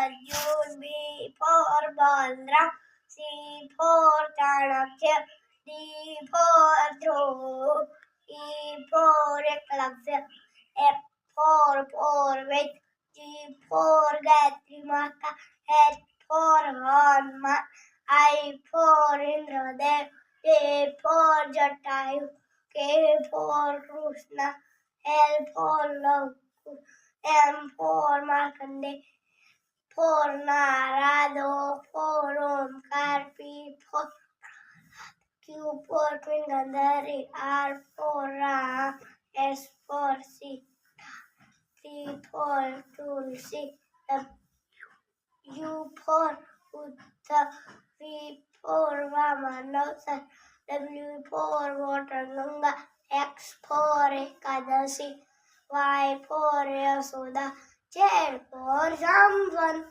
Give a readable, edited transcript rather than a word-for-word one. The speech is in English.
Arjun, B for Balram, C for Chanakya, D for Dhruv, E for Eklavya, F for Porvit, G for Gayatri Mata, H for Hanuman, I for Indradev, J for Jatayu, K for Krishna, L for Love, M for Markande, for Narad, O for Omkar, P for Q for Twin Gandhari, R for Ram, S for Sita, T for Tulsi, U for Uddha, V for Vamanasa, W for Water Ganga, X for Ekadasi, Y for Yasoda, Z for Zamvan.